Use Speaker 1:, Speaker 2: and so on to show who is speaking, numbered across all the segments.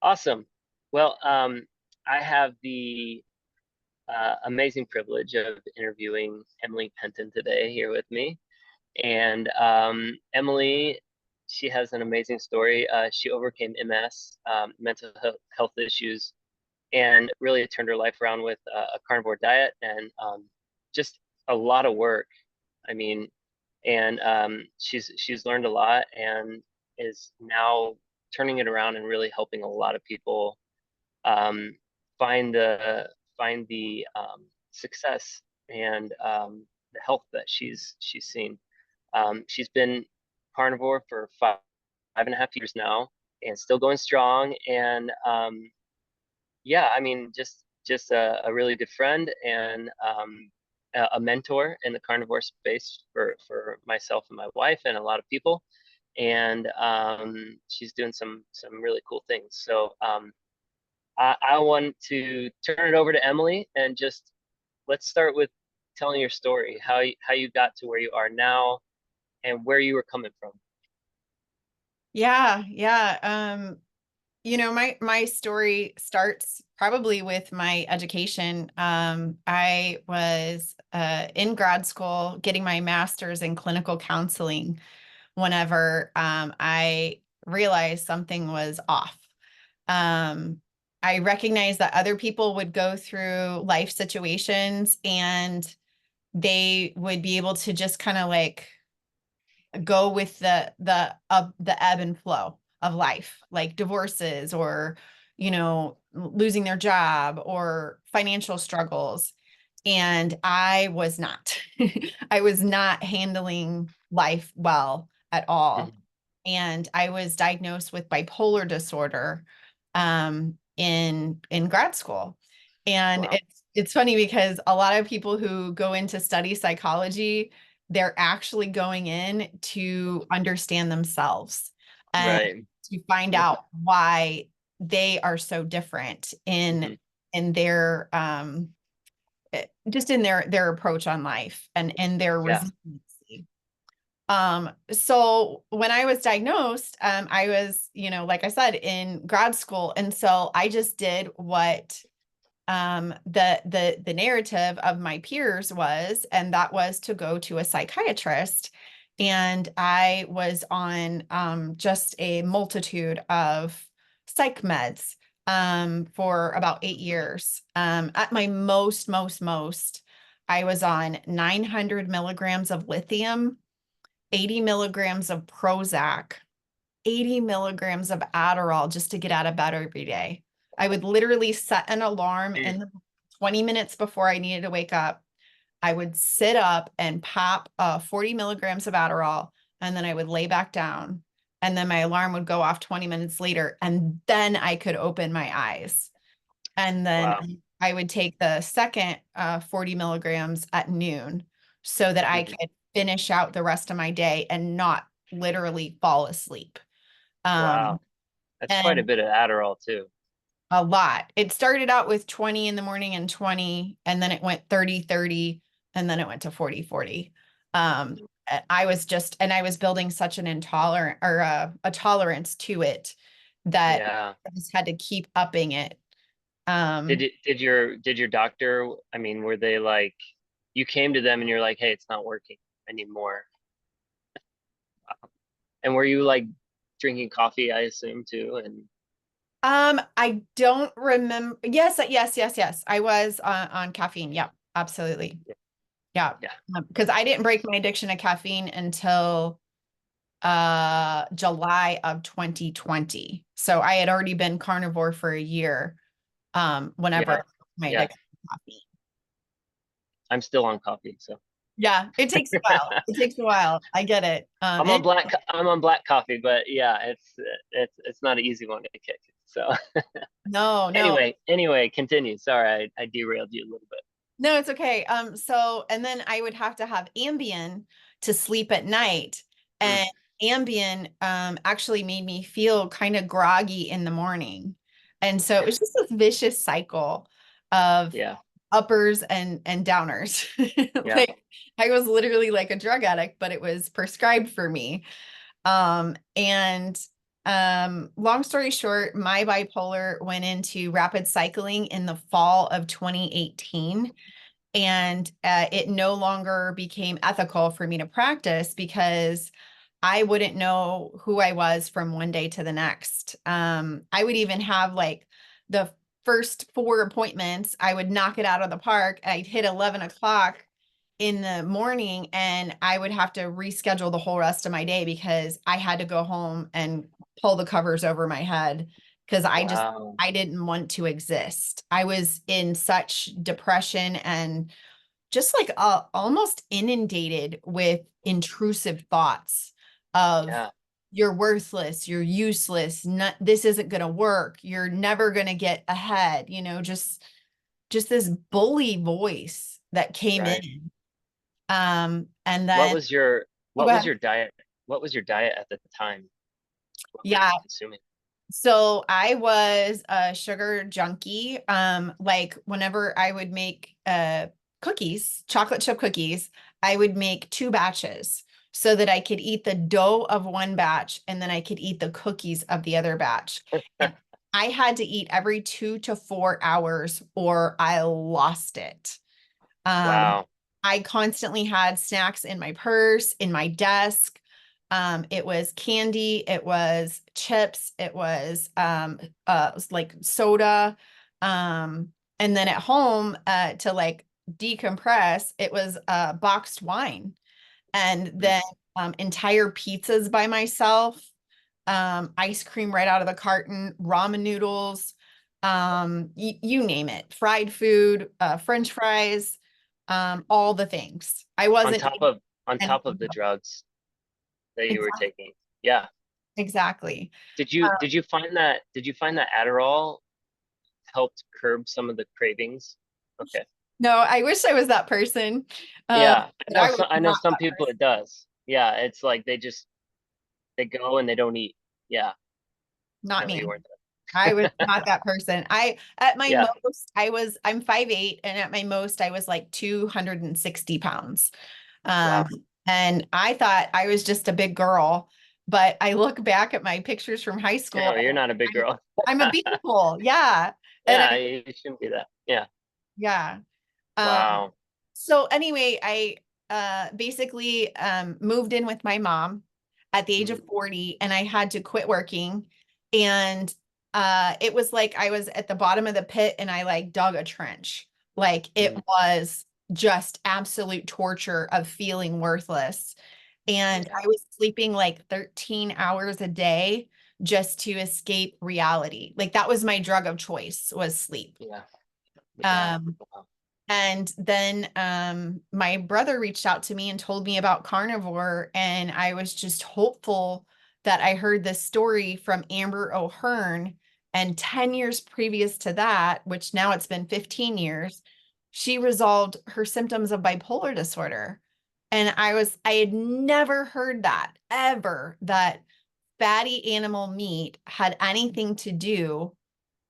Speaker 1: Awesome. Well, I have the amazing privilege of interviewing Emily Penton today here with me. And Emily, she has an amazing story. She overcame MS, mental health issues, and really turned her life around with a carnivore diet and just a lot of work. I mean, and she's learned a lot and is now turning it around and really helping a lot of people um, find the success and the health that she's seen. She's been carnivore for five and a half years now and still going strong. And yeah, I mean, just a really good friend and a mentor in the carnivore space for myself and my wife and a lot of people. And she's doing some really cool things. So I want to turn it over to Emily and just let's start with telling your story, how you got to where you are now and where you were coming from.
Speaker 2: Yeah, yeah. My story starts probably with my education. I was in grad school getting my master's in clinical counseling whenever I realized something was off. Um, I recognized that other people would go through life situations and they would be able to just kind of like go with the ebb and flow of life, like divorces or losing their job or financial struggles. And I was not. I was not handling life well at all.
Speaker 1: Mhm.
Speaker 2: And I was diagnosed with bipolar disorder in grad school. And
Speaker 1: Wow.
Speaker 2: it's funny because a lot of people who go in to study psychology, they're actually going in to understand themselves and
Speaker 1: Right.
Speaker 2: to find out why they are so different
Speaker 1: Hmm.
Speaker 2: in their just in their approach on life and their
Speaker 1: Yeah.
Speaker 2: resiliency. So when I was diagnosed, I was, like I said, in grad school. And so I just did what the narrative of my peers was, and that was to go to a psychiatrist. And I was on just a multitude of psych meds for about 8 years. At my most, I was on 900 milligrams of lithium, 80 milligrams of Prozac, 80 milligrams of Adderall just to get out of bed every day. I would literally set an alarm
Speaker 1: Mm.
Speaker 2: in the 20 minutes before I needed to wake up. I would sit up and pop 40 milligrams of Adderall, and then I would lay back down. And then my alarm would go off 20 minutes later, and then I could open my eyes. And then
Speaker 1: Wow.
Speaker 2: I would take the second 40 milligrams at noon so that I
Speaker 1: Hmm.
Speaker 2: could finish out the rest of my day and not literally fall asleep. Um,
Speaker 1: Wow. That's quite a
Speaker 2: and
Speaker 1: bit of Adderall too.
Speaker 2: a lot. It started out with 20 in the morning and 20, and then it went 30, 30, and then it went to 40, 40. And I was building such an intolerant or a tolerance to it that
Speaker 1: Yeah.
Speaker 2: I just had to keep upping it.
Speaker 1: Did
Speaker 2: Um,
Speaker 1: it, did your doctor, I mean, were they like you came to them and you're like, hey, it's not working. I need more. And were you like drinking coffee, I assume too? And
Speaker 2: I don't remember. Yes, yes. I was on caffeine. Yep, absolutely.
Speaker 1: yeah,
Speaker 2: Yeah.
Speaker 1: yeah.
Speaker 2: Because I didn't break my addiction to caffeine until July of 2020. So I had already been carnivore for a year whenever I
Speaker 1: Yeah.
Speaker 2: broke my
Speaker 1: Yeah.
Speaker 2: addiction to caffeine.
Speaker 1: I'm still on coffee, so
Speaker 2: Yeah, it takes a while. It takes a while. I get it.
Speaker 1: I'm on black coffee, but yeah, it's not an easy one to kick. So
Speaker 2: No.
Speaker 1: anyway, continue. Sorry, I derailed you a little bit.
Speaker 2: No, it's okay. So and then I would have to have Ambien to sleep at night.
Speaker 1: Mm,
Speaker 2: And Ambien actually made me feel kind of groggy in the morning. And so it
Speaker 1: yeah,
Speaker 2: was just this vicious cycle of
Speaker 1: yeah,
Speaker 2: uppers and downers.
Speaker 1: yeah.
Speaker 2: Like I was literally like a drug addict, but it was prescribed for me. And Long story short, my bipolar went into rapid cycling in the fall of 2018. And it no longer became ethical for me to practice because I wouldn't know who I was from one day to the next. I would even have like the first 4 appointments, I would knock it out of the park. I'd hit 11 o'clock in the morning and I would have to reschedule the whole rest of my day because I had to go home and pull the covers over my head because
Speaker 1: Wow.
Speaker 2: I didn't want to exist. I was in such depression and just like almost inundated with intrusive thoughts of
Speaker 1: Yeah.
Speaker 2: you're worthless, you're useless, not, this isn't going to work, you're never going to get ahead, just this bully voice that came
Speaker 1: Right.
Speaker 2: in. And
Speaker 1: What
Speaker 2: then,
Speaker 1: was your
Speaker 2: oh,
Speaker 1: what
Speaker 2: go
Speaker 1: was
Speaker 2: ahead.
Speaker 1: your diet? What was your diet at the time? What were you
Speaker 2: Yeah.
Speaker 1: consuming?
Speaker 2: So I was a sugar junkie. Like whenever I would make cookies, chocolate chip cookies, I would make 2 batches so that I could eat the dough of one batch and then I could eat the cookies of the other batch. And I had to eat every 2 to 4 hours or I lost it. Um,
Speaker 1: Wow.
Speaker 2: I constantly had snacks in my purse, in my desk. It was candy, it was chips, it was like soda. And then at home, to like decompress, it was boxed wine and
Speaker 1: Mm.
Speaker 2: then entire pizzas by myself, ice cream right out of the carton, ramen noodles, you name it, fried food, French fries, all the things. I
Speaker 1: On
Speaker 2: wasn't
Speaker 1: top
Speaker 2: taking
Speaker 1: of on top
Speaker 2: anything
Speaker 1: of the
Speaker 2: else.
Speaker 1: drugs that you were
Speaker 2: Exactly.
Speaker 1: taking. Yeah.
Speaker 2: Exactly.
Speaker 1: Did you find that Adderall helped curb some of the cravings? Okay.
Speaker 2: No, I wish I was that person.
Speaker 1: Yeah. I
Speaker 2: But
Speaker 1: know
Speaker 2: I was
Speaker 1: some I know
Speaker 2: not
Speaker 1: some
Speaker 2: that
Speaker 1: people
Speaker 2: person.
Speaker 1: it does. Yeah, it's like they go and they don't eat. Yeah.
Speaker 2: Not
Speaker 1: No, you
Speaker 2: me.
Speaker 1: weren't
Speaker 2: I was
Speaker 1: that.
Speaker 2: not that person. At my
Speaker 1: Yeah.
Speaker 2: most, I'm 5'8", and at my most, I was like 260 pounds. Um,
Speaker 1: Wow.
Speaker 2: and I thought I was just a big girl, but I look back at my pictures from high school
Speaker 1: No, you're
Speaker 2: and
Speaker 1: not a big girl.
Speaker 2: I'm a beanpole. Yeah. And
Speaker 1: Yeah, you shouldn't be that. Yeah.
Speaker 2: yeah. Um,
Speaker 1: Wow.
Speaker 2: so anyway, I basically moved in with my mom at the age of
Speaker 1: Mm,
Speaker 2: 40 and I had to quit working. And it was like I was at the bottom of the pit and I like dug a trench. Like it
Speaker 1: mm,
Speaker 2: was just absolute torture of feeling worthless. And
Speaker 1: yeah.
Speaker 2: I was sleeping like 13 hours a day just to escape reality. Like that was my drug of choice was sleep.
Speaker 1: Yeah. Yeah.
Speaker 2: Um,
Speaker 1: Wow.
Speaker 2: and then my brother reached out to me and told me about Carnivore, and I was just hopeful that I heard this story from Amber O'Hearn. And 10 years previous to that, which now it's been 15 years, she resolved her symptoms of bipolar disorder. And I had never heard that ever, that fatty animal meat had anything to do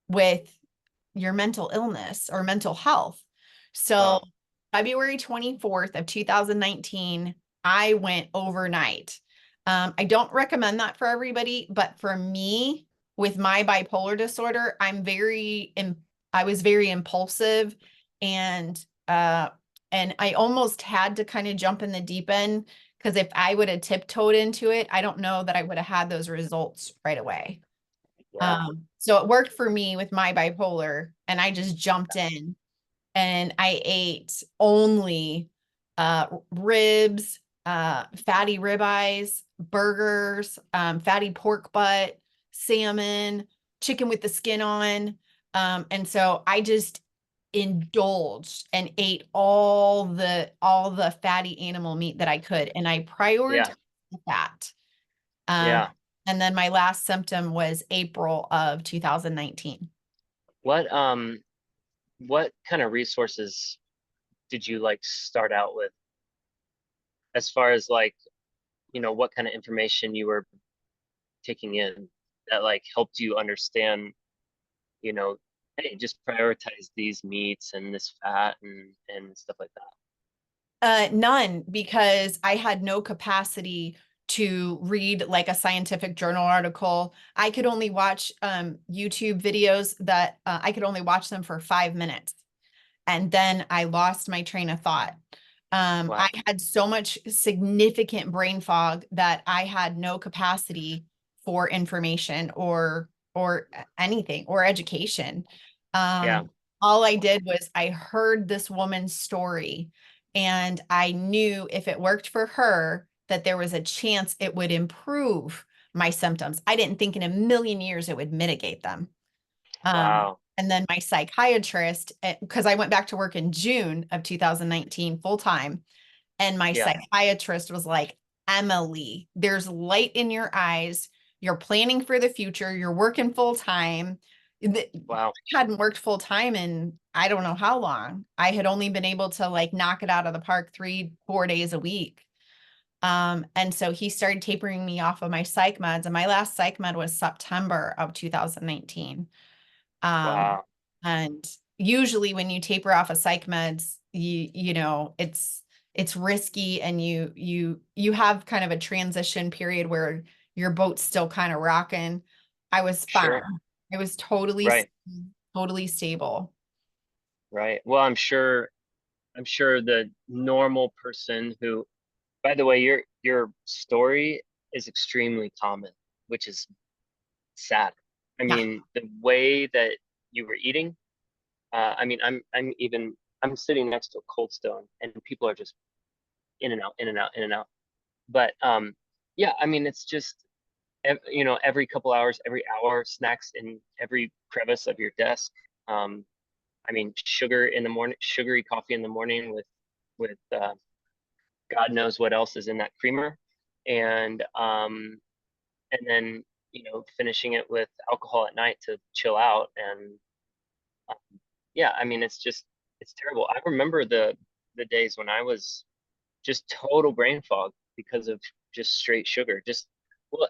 Speaker 2: with your mental illness or mental health. So
Speaker 1: Wow.
Speaker 2: February 24th of 2019, I went overnight. I don't recommend that for everybody, but for me, with my bipolar disorder, I was very impulsive and and I almost had to kind of jump in the deep end because if I would have tiptoed into it, I don't know that I would have had those results right away.
Speaker 1: Yeah.
Speaker 2: So it worked for me with my bipolar, and I just jumped in and I ate only ribs, fatty ribeyes, burgers, fatty pork butt, salmon, chicken with the skin on. And so I just indulged and ate all the fatty animal meat that I could, and I
Speaker 1: Yeah.
Speaker 2: prioritized that. Um,
Speaker 1: Yeah.
Speaker 2: and then my last symptom was April of 2019.
Speaker 1: What what kind of resources did you like start out with as far as like, what kind of information you were taking in that like helped you understand, you know, hey, just prioritize these meats and this fat and stuff like that.
Speaker 2: None, because I had no capacity to read like a scientific journal article. I could only watch YouTube videos that I could only watch them for 5 minutes. And then I lost my train of thought. I
Speaker 1: Wow.
Speaker 2: had so much significant brain fog that I had no capacity for information or anything or education.
Speaker 1: Yeah.
Speaker 2: All I did was I heard this woman's story, and I knew if it worked for her, that there was a chance it would improve my symptoms. I didn't think in a million years it would mitigate them.
Speaker 1: Wow.
Speaker 2: And then my psychiatrist, because I went back to work in June of 2019 full time, and my
Speaker 1: Yeah.
Speaker 2: psychiatrist was like, Emily, there's light in your eyes. You're planning for the future. You're working full time. I
Speaker 1: Wow.
Speaker 2: hadn't worked full time in I don't know how long. I had only been able to like knock it out of the park 3, 4 days a week. And so he started tapering me off of my psych meds, and my last psych med was September of 2019. Um,
Speaker 1: Wow.
Speaker 2: and usually when you taper off of psych meds, you know, it's risky, and you have kind of a transition period where your boat's still kind of rocking. I was fine.
Speaker 1: Sure.
Speaker 2: I was
Speaker 1: Right.
Speaker 2: totally stable.
Speaker 1: Right. Well, I'm sure the normal person who, by the way, your story is extremely common, which is sad. I
Speaker 2: Yeah.
Speaker 1: mean, the way that you were eating, I mean, I'm sitting next to a Cold Stone, and people are just in and out, in and out, in and out. But yeah, I mean, it's just every couple hours, every hour, snacks in every crevice of your desk. Um, I mean, sugar in the morning, sugary coffee in the morning with God knows what else is in that creamer, and then finishing it with alcohol at night to chill out. And yeah, I mean, it's terrible. I remember the days when I was just total brain fog because of just straight sugar. Just well,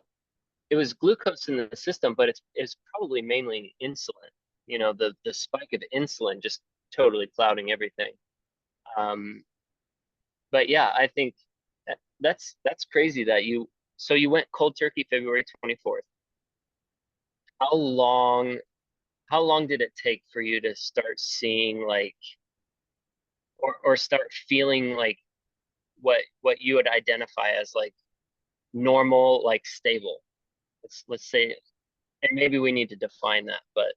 Speaker 1: it was glucose in the system, but it's probably mainly insulin. The spike of insulin just totally clouding everything. Um, but yeah, I think that's crazy that you went cold turkey February 24th. How long how long did it take for you to start seeing like or start feeling like what you would identify as like normal, like stable? Let's say, and maybe we need to define that, but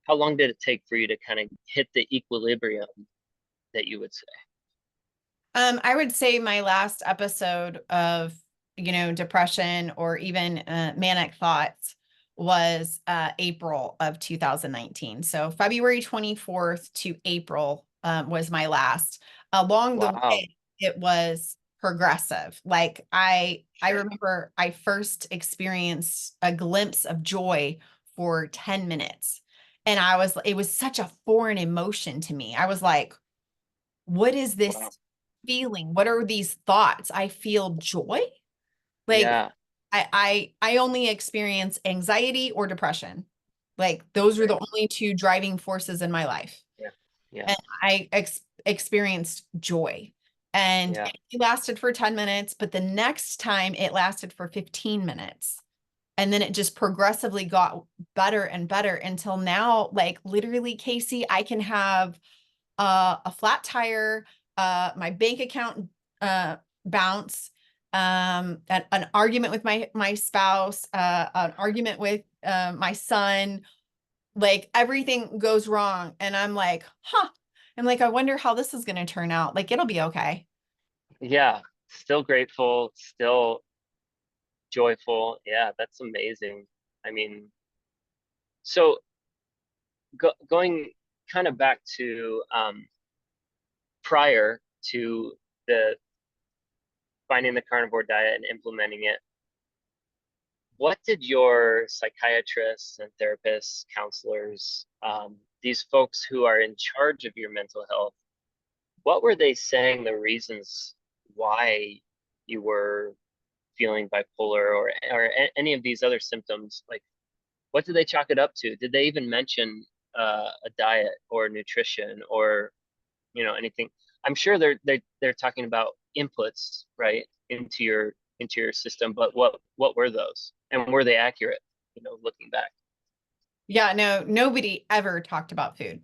Speaker 1: how long did it take for you to kind of hit the equilibrium that you would say?
Speaker 2: I would say my last episode of, depression or even manic thoughts was April of 2019. So February 24th to April was my last. Along the
Speaker 1: Wow.
Speaker 2: way, it was progressive. Like I
Speaker 1: Sure.
Speaker 2: remember I first experienced a glimpse of joy for 10 minutes. And it was such a foreign emotion to me. I was like, what is
Speaker 1: Wow.
Speaker 2: this feeling? What are these thoughts? I feel joy. Like
Speaker 1: Yeah.
Speaker 2: I only experience anxiety or depression. Like those were the
Speaker 1: Right.
Speaker 2: only two driving forces in my life.
Speaker 1: Yeah. Yeah.
Speaker 2: And I experienced joy. And
Speaker 1: Yeah.
Speaker 2: it lasted for 10 minutes, but the next time it lasted for 15 minutes. And then it just progressively got better and better until now, like literally, Casey, I can have a flat tire, my bank account bounce, an argument with my spouse, an argument with my son, like everything goes wrong, and I'm like, huh. I'm like, I wonder how this is going to turn out. Like, it'll be okay.
Speaker 1: Yeah. Still grateful, still joyful. Yeah, that's amazing. I mean, so going kind of back to prior to the finding the carnivore diet and implementing it, what did your psychiatrists and therapists, counselors, these folks who are in charge of your mental health, what were they saying the reasons why you were feeling bipolar or any of these other symptoms? Like, what did they chalk it up to? Did they even mention a diet or nutrition or anything? I'm sure they're talking about inputs, right, into your into your system, but what were those, and were they accurate, looking back?
Speaker 2: Yeah, no, nobody ever talked about food,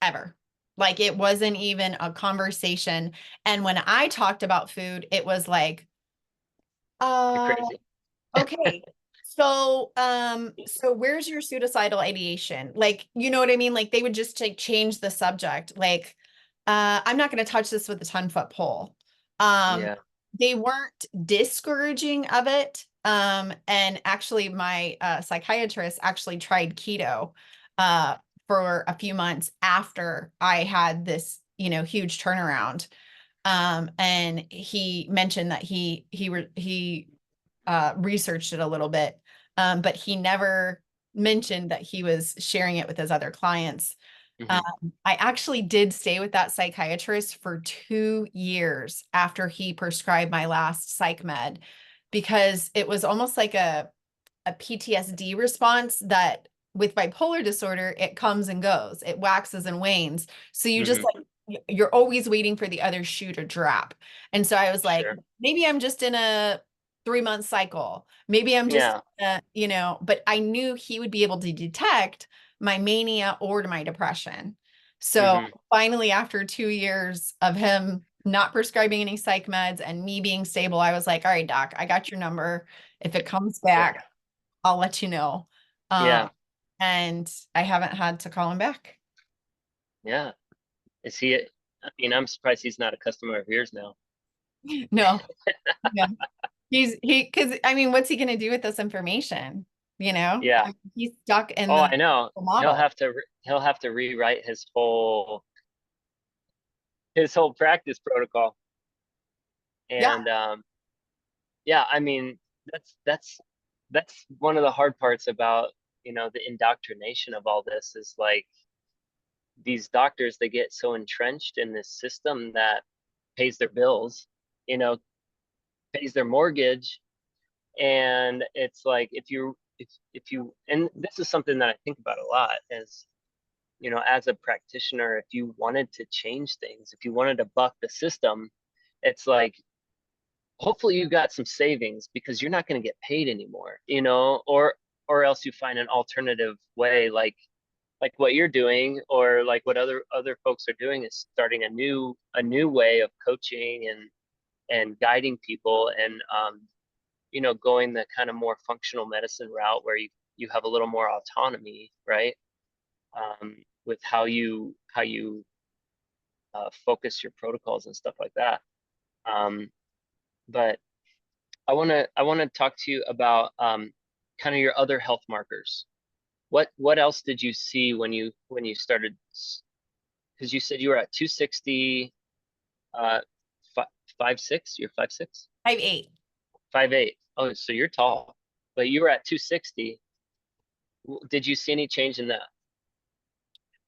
Speaker 2: ever. Like it wasn't even a conversation. And when I talked about food, it was like,
Speaker 1: You're
Speaker 2: uh,
Speaker 1: crazy.
Speaker 2: okay. So where's your suicidal ideation? Like, you know what I mean? Like they would just change the subject. Like, I'm not going to touch this with a 10-foot pole. Um,
Speaker 1: Yeah.
Speaker 2: they weren't discouraging of it. And actually my psychiatrist actually tried keto uh for a few months after I had this, huge turnaround. And he mentioned that he researched it a little bit, but he never mentioned that he was sharing it with his other clients.
Speaker 1: Hmm.
Speaker 2: I actually did stay with that psychiatrist for 2 years after he prescribed my last psych med, because it was almost like a PTSD response that with bipolar disorder, it comes and goes, it waxes and wanes. So you just
Speaker 1: Hmm.
Speaker 2: like, you're always waiting for the other shoe to drop. And so I was like,
Speaker 1: Sure.
Speaker 2: maybe I'm just in a 3-month cycle. Maybe I'm just,
Speaker 1: Yeah.
Speaker 2: but I knew he would be able to detect my mania or my depression. So
Speaker 1: Hmm.
Speaker 2: finally, after 2 years of him not prescribing any psych meds and me being stable, I was like, all right, doc, I got your number. If it comes
Speaker 1: Yeah.
Speaker 2: back, I'll let you know.
Speaker 1: Yeah.
Speaker 2: And I haven't had to call him back.
Speaker 1: Yeah. Is he? I mean, I'm surprised he's not a customer of yours now.
Speaker 2: No, yeah. Because I mean, what's he going to do with this information?
Speaker 1: Yeah.
Speaker 2: He's stuck in
Speaker 1: Oh,
Speaker 2: the
Speaker 1: I know. He'll
Speaker 2: model.
Speaker 1: have to he'll have to rewrite his whole practice protocol.
Speaker 2: Yeah.
Speaker 1: And yeah, I mean, that's one of the hard parts about, the indoctrination of all this is like these doctors, they get so entrenched in this system that pays their bills, you know, pays their mortgage. And it's like if you and this is something that I think about a lot as, as a practitioner, if you wanted to change things, if you wanted to buck the system, it's like hopefully you got some savings because you're not going to get paid anymore, or else you find an alternative way, like what you're doing, or like what other folks are doing, is starting a new way of coaching and guiding people, and going the kind of more functional medicine route where you have a little more autonomy, right? With how you focus your protocols and stuff like that. But I want to talk to you about kind of your other health markers. What else did you see when you started? Because you said you were at 260, uh, 5'6". You're 5'6",
Speaker 2: 5'8".
Speaker 1: 5'8". Oh, so you're tall, but you were at 260. Did you see any change in that?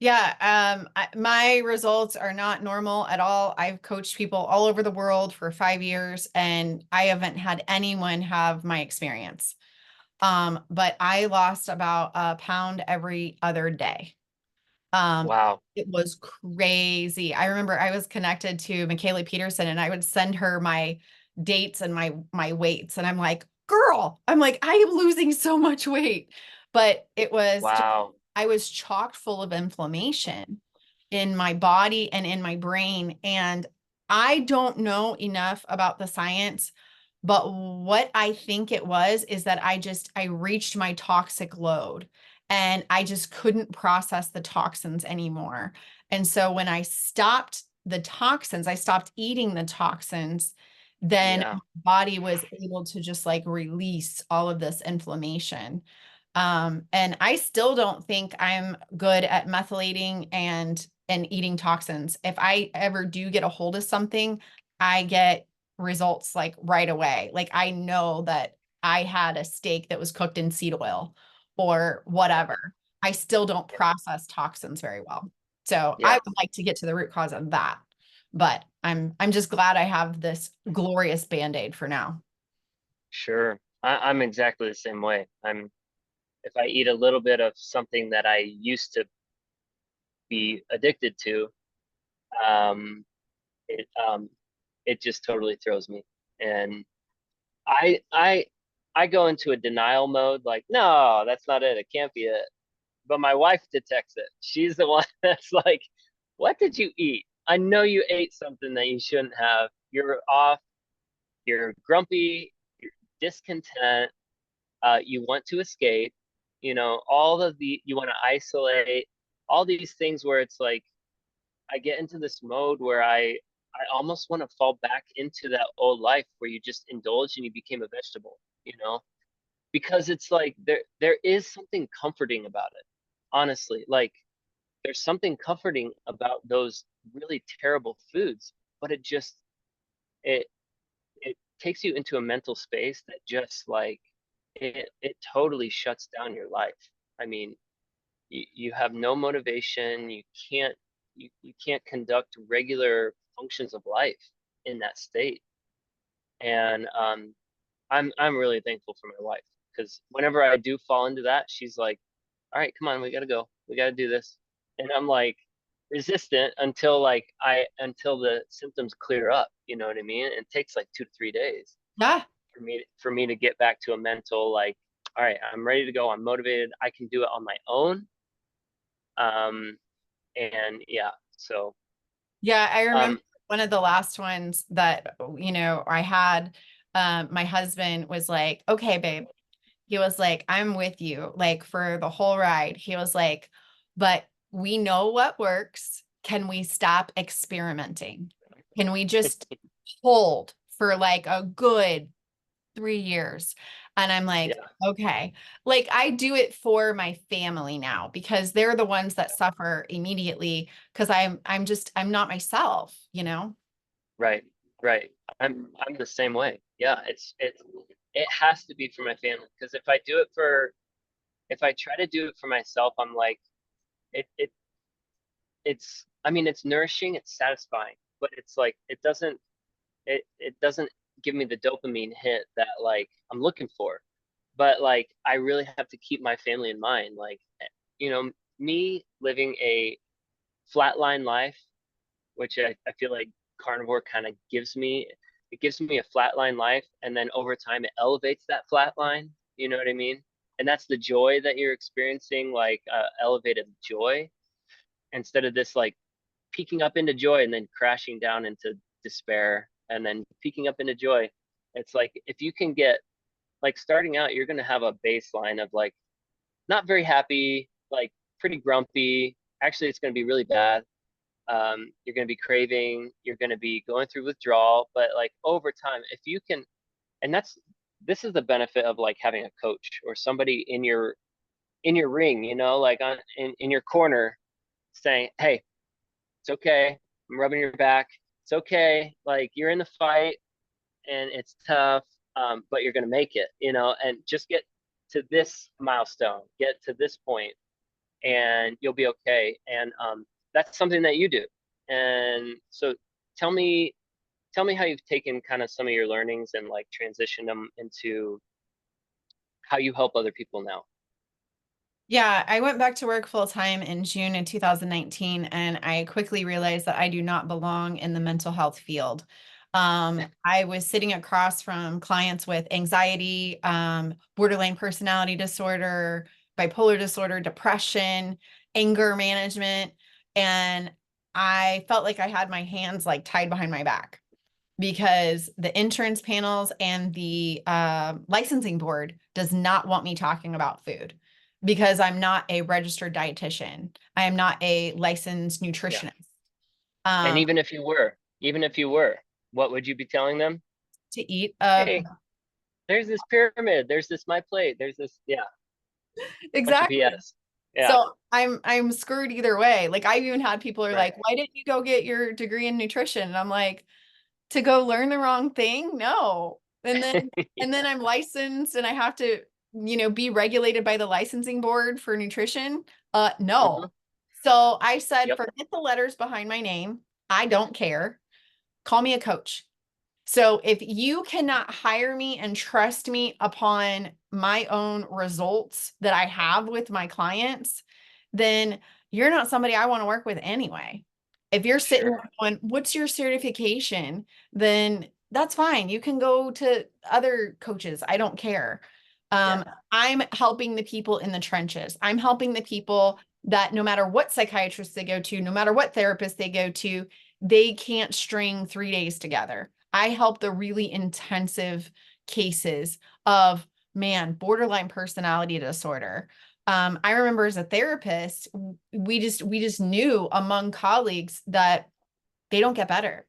Speaker 2: Yeah. My results are not normal at all. I've coached people all over the world for 5 years, and I haven't had anyone have my experience. But I lost about a pound every other day. Um,
Speaker 1: Wow.
Speaker 2: it was crazy. I remember I was connected to Michaela Peterson, and I would send her my dates and my weights, and I'm like, girl, I'm like, I am losing so much weight. But it was just,
Speaker 1: Wow.
Speaker 2: I was chock full of inflammation in my body and in my brain. And I don't know enough about the science, but what I think it was is that I reached my toxic load, and I just couldn't process the toxins anymore. And so when I stopped the toxins, I stopped eating the toxins, then
Speaker 1: Yeah.
Speaker 2: my body was able to just like release all of this inflammation. And I still don't think I'm good at methylating and eating toxins. If I ever do get a hold of something, I get results like right away. Like I know that I had a steak that was cooked in seed oil or
Speaker 1: Yeah.
Speaker 2: whatever. I still don't process toxins very well. So I
Speaker 1: Yeah.
Speaker 2: would like to get to the root cause of that. But I'm just glad I have this glorious Band-Aid for now.
Speaker 1: Sure. I'm exactly the same way. If I eat a little bit of something that I used to be addicted to, um, it just totally throws me. And I I I go into a denial mode, like, no, that's not it. It can't be it. But my wife detects it. She's the one that's like, what did you eat? I know you ate something that you shouldn't have. You're off, you're grumpy, you're discontent, you want to escape, all of you want to isolate, all these things where it's like I get into this mode where I almost want to fall back into that old life where you just indulged and you became a vegetable, because it's like there is something comforting about it. Honestly, like there's something comforting about those really terrible foods, but it it takes you into a mental space that just like it totally shuts down your life. I mean, you have no motivation, can't you can't conduct regular functions of life in that state. And I'm really thankful for my wife, because whenever I do fall into that, she's like, all right, come on, we gotta go. We gotta do this. And I'm like resistant until the symptoms clear up, you know what I mean? It takes like 2 to 3 days
Speaker 2: Yeah.
Speaker 1: for me to get back to a mental, like, all right, I'm ready to go. I'm motivated. I can do it on my own. Um, and yeah, so
Speaker 2: Yeah, I remember
Speaker 1: um,
Speaker 2: one of the last ones that, I had, my husband was like, okay, babe. He was like, I'm with you, like for the whole ride. He was like, but we know what works. Can we stop experimenting? Can we just hold for like a good 3 years? And I'm like,
Speaker 1: yeah,
Speaker 2: okay. Like I do it for my family now because they're the ones that suffer immediately because I'm not myself.
Speaker 1: right, right. I'm the same way. Yeah, it has to be for my family, because if I try to do it for myself, I'm like it it it's I mean, it's nourishing, it's satisfying, but it's like it doesn't give me the dopamine hit that like I'm looking for. But like I really have to keep my family in mind. Like, you know, me living a flatline life, which I feel like carnivore kind of gives me. It gives me a flatline life, and then over time it elevates that flatline. You know what I mean? And that's the joy that you're experiencing, like elevated joy, instead of this like peaking up into joy and then crashing down into despair and then peaking up into joy. It's like if you can get, like, starting out, you're going to have a baseline of like not very happy, like pretty grumpy. Actually, it's going to be really bad. You're going to be craving, you're going to be going through withdrawal, but like over time, if you can, and this is the benefit of like having a coach or somebody in your ring, like in your corner, saying, hey, it's okay. I'm rubbing your back. It's okay. Like you're in the fight and it's tough, but you're gonna make it, and just get to this milestone, get to this point, and you'll be okay. And that's something that you do. And so tell me, tell me how you've taken kind of some of your learnings and like transitioned them into how you help other people now.
Speaker 2: Yeah, I went back to work full time in June in 2019, and I quickly realized that I do not belong in the mental health field. I was sitting across from clients with anxiety, borderline personality disorder, bipolar disorder, depression, anger management, and I felt like I had my hands like tied behind my back because the insurance panels and the licensing board does not want me talking about food because I'm not a registered dietitian. I am not a licensed
Speaker 1: Yeah.
Speaker 2: nutritionist.
Speaker 1: And
Speaker 2: Um,
Speaker 1: even if you were, what would you be telling them?
Speaker 2: to eat
Speaker 1: Hey, there's this pyramid, there's this my plate, there's this, yeah, bunch of
Speaker 2: exactly.
Speaker 1: BS. Yeah.
Speaker 2: So I'm screwed either way. Like I've even had people are
Speaker 1: Right.
Speaker 2: like, "Why didn't you go get your degree in nutrition?" And I'm like, "To go learn the wrong thing? No." And then I'm licensed and I have to, be regulated by the licensing board for nutrition. No.
Speaker 1: Hmm.
Speaker 2: So I said,
Speaker 1: Yep.
Speaker 2: forget the letters behind my name. I don't care. Call me a coach. So if you cannot hire me and trust me upon my own results that I have with my clients, then you're not somebody I want to work with anyway. If you're sitting
Speaker 1: Sure.
Speaker 2: there going, what's your certification? Then that's fine. You can go to other coaches. I don't care.
Speaker 1: Yeah.
Speaker 2: I'm helping the people in the trenches. I'm helping the people that no matter what psychiatrist they go to, no matter what therapist they go to, they can't string 3 days together. I help the really intensive cases of, man, borderline personality disorder. I remember as a therapist, we just knew among colleagues that they don't get better.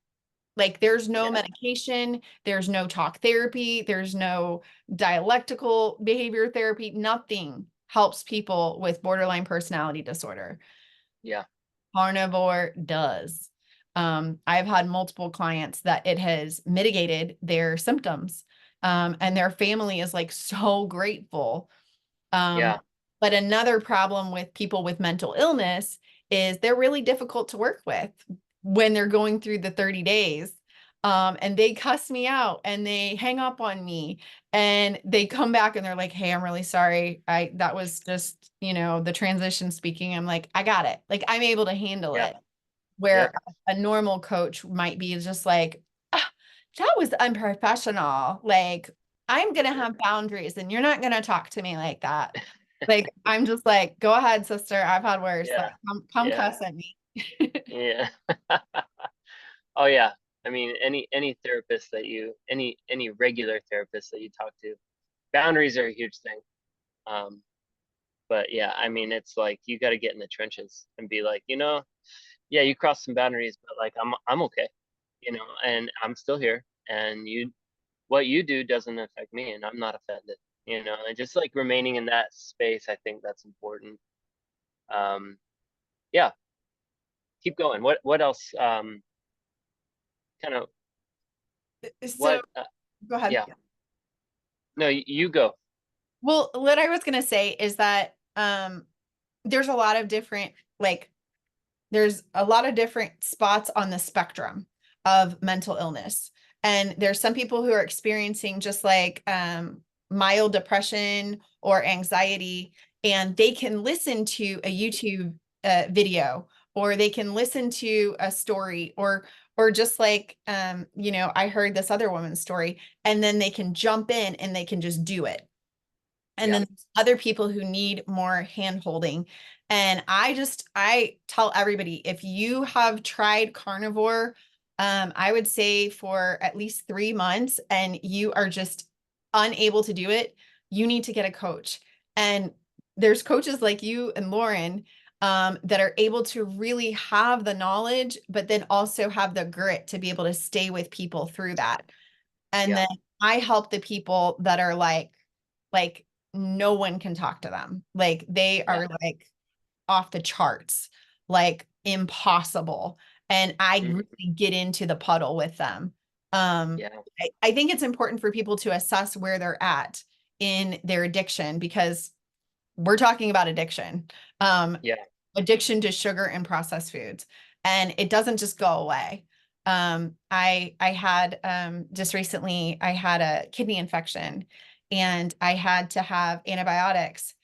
Speaker 2: Like there's no
Speaker 1: Yeah.
Speaker 2: medication, there's no talk therapy, there's no dialectical behavior therapy, nothing helps people with borderline personality disorder.
Speaker 1: Yeah.
Speaker 2: Carnivore does. I've had multiple clients that it has mitigated their symptoms. And their family is like so grateful. Um,
Speaker 1: Yeah.
Speaker 2: but another problem with people with mental illness is they're really difficult to work with when they're going through the 30 days. And they cuss me out and they hang up on me and they come back and they're like, "Hey, I'm really sorry. That was just, the transition speaking." I'm like, "I got it." Like I'm able to handle
Speaker 1: Yeah.
Speaker 2: it. Where
Speaker 1: Yep.
Speaker 2: a normal coach might be just like, "Ah, that was unprofessional. Like, I'm going to have boundaries and you're not going to talk to me like that." Like, I'm just like, "Go ahead, sister. I've had worse. Like,
Speaker 1: Yeah.
Speaker 2: come
Speaker 1: Yeah.
Speaker 2: cuss at me."
Speaker 1: Yeah. Oh yeah. I mean, any therapist that any regular therapist that you talk to, boundaries are a huge thing. Um, but yeah, I mean, it's like you got to get in the trenches and be like, yeah, you crossed some boundaries, but like I'm okay, and I'm still here, and what you do doesn't affect me, and I'm not offended, and just like remaining in that space, I think that's important. Um, yeah, keep going. What else? Kind of
Speaker 2: So
Speaker 1: what?
Speaker 2: go ahead.
Speaker 1: Yeah, no, you go.
Speaker 2: Well, what I was going to say is that there's a lot of different, like, there's a lot of different spots on the spectrum of mental illness. And there's some people who are experiencing just like mild depression or anxiety, and they can listen to a YouTube video, or they can listen to a story, or just like I heard this other woman's story, and then they can jump in and they can just do it. And
Speaker 1: Yeah,
Speaker 2: then there's other people who need more hand holding. And I tell everybody, if you have tried carnivore, I would say for at least 3 months and you are just unable to do it, you need to get a coach. And there's coaches like you and Lauren that are able to really have the knowledge, but then also have the grit to be able to stay with people through that. And
Speaker 1: yeah,
Speaker 2: then I help the people that are like no one can talk to them. Like they
Speaker 1: yeah,
Speaker 2: are like off the charts, like impossible. And I
Speaker 1: mhm,
Speaker 2: really get into the puddle with them.
Speaker 1: yeah,
Speaker 2: I think it's important for people to assess where they're at in their addiction, because we're talking about addiction.
Speaker 1: yeah.
Speaker 2: Addiction to sugar and processed foods, and it doesn't just go away. I had just recently I had a kidney infection, and I had to have antibiotics,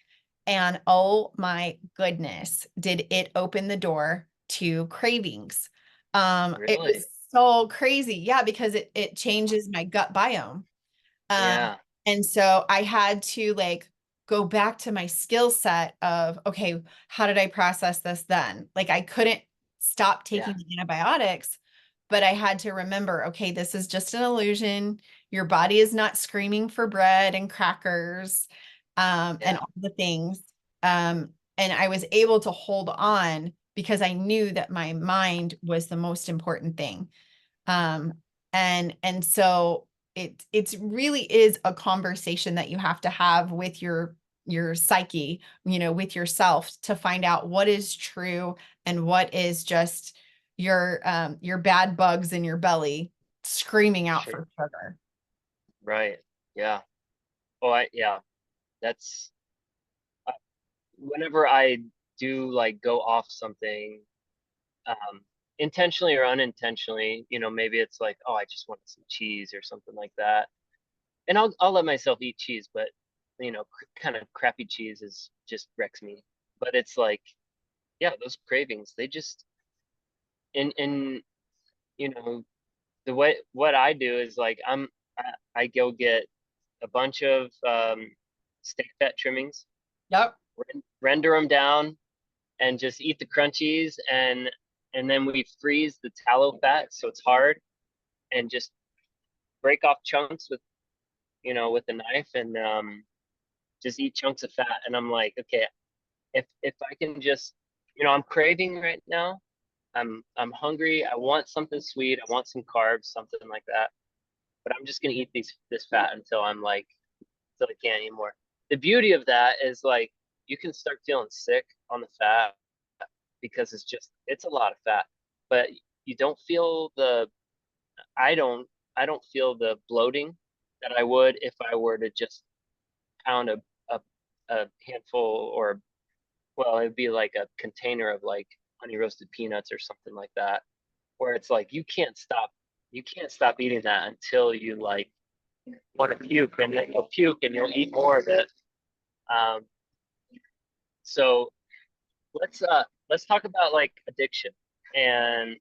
Speaker 2: and oh my goodness, did it open the door to cravings. It
Speaker 1: Really?
Speaker 2: was so crazy, yeah, because it changes my gut biome. Um,
Speaker 1: Yeah,
Speaker 2: and so I had to like go back to my skill set of, okay, how did I process this then? Like I couldn't stop
Speaker 1: yeah,
Speaker 2: taking the antibiotics, but I had to remember, okay, this is just an illusion. Your body is not screaming for bread and crackers, and
Speaker 1: yeah,
Speaker 2: all the things. And I was able to hold on because I knew that my mind was the most important thing. Um, and so it's really is a conversation that you have to have with your psyche, with yourself, to find out what is true and what is just your bad bugs in your belly screaming out
Speaker 1: sure.
Speaker 2: for sugar.
Speaker 1: Right. Yeah. Yeah, that's uh, whenever I do like go off something, um, intentionally or unintentionally, maybe it's like, oh, I just want some cheese or something like that. And I'll let myself eat cheese, but kind of crappy cheese is just wrecks me. But it's like, yeah, those cravings, they just and you know what I do is like I go get a bunch of steak fat trimmings,
Speaker 2: Yep.
Speaker 1: render them down, and just eat the crunchies, and then we freeze the tallow fat so it's hard, and just break off chunks with with a knife, and just eat chunks of fat. And I'm like, okay, if I can just I'm craving right now. I'm hungry. I want something sweet. I want some carbs, something like that. But I'm just gonna eat this fat until I'm like until I can't anymore. The beauty of that is like you can start feeling sick on the fat because it's a lot of fat, but you don't feel the I don't I don't feel the bloating that I would if I were to just pound a, a handful, or well, it'd be like a container of like honey roasted peanuts or something like that, where it's like you can't stop eating that until you like want to puke, and then you'll puke and you'll eat more of it. Um, so let's talk about like addiction, and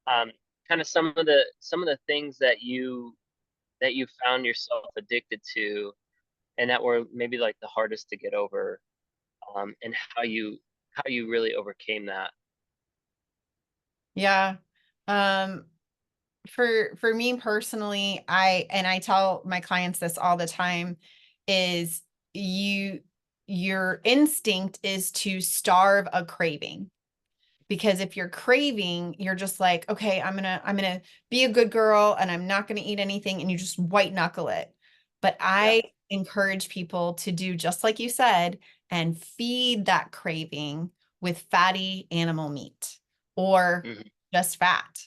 Speaker 1: um, kind of some of the things that you found yourself addicted to, and that were maybe like the hardest to get over, and how you really overcame that.
Speaker 2: Yeah. Um, for me personally, I tell my clients this all the time, is you your instinct is to starve a craving. Because if you're craving, you're just like, okay, I'm gonna be a good girl and I'm not gonna eat anything, and you just white knuckle it. But
Speaker 1: Yeah.
Speaker 2: I encourage people to do just like you said and feed that craving with fatty animal meat or
Speaker 1: Hmm.
Speaker 2: just fat.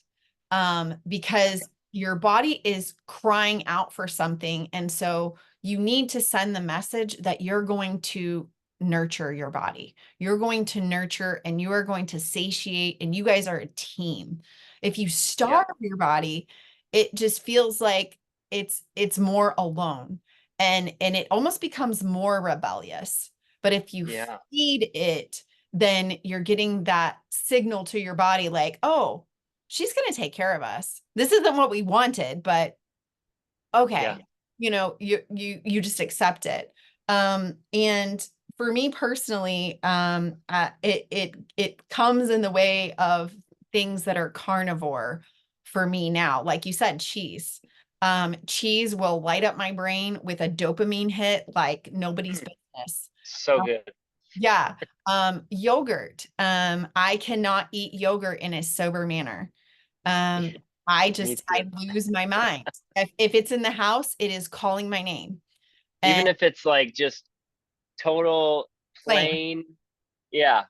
Speaker 2: Because your body is crying out for something. And so you need to send the message that you're going to nurture your body. You're going to nurture and you are going to satiate, and you guys are a team. If you
Speaker 1: Yeah.
Speaker 2: starve your body, it just feels like it's more alone, and it almost becomes more rebellious. But if you
Speaker 1: Yeah.
Speaker 2: feed it, then you're getting that signal to your body like, oh, she's going to take care of us. This isn't what we wanted, but
Speaker 1: Yeah.
Speaker 2: okay, you just accept it. And for me personally, it comes in the way of things that are carnivore for me now. Like you said, cheese. Cheese will light up my brain with a dopamine hit like nobody's
Speaker 1: Mm.
Speaker 2: business.
Speaker 1: So
Speaker 2: Um,
Speaker 1: good.
Speaker 2: yeah. Yogurt. I cannot eat yogurt in a sober manner. Um,
Speaker 1: Me
Speaker 2: I
Speaker 1: too.
Speaker 2: lose my mind. If it's in the house, it is calling my name. And
Speaker 1: Even if it's like just total
Speaker 2: plain,
Speaker 1: plain, yeah,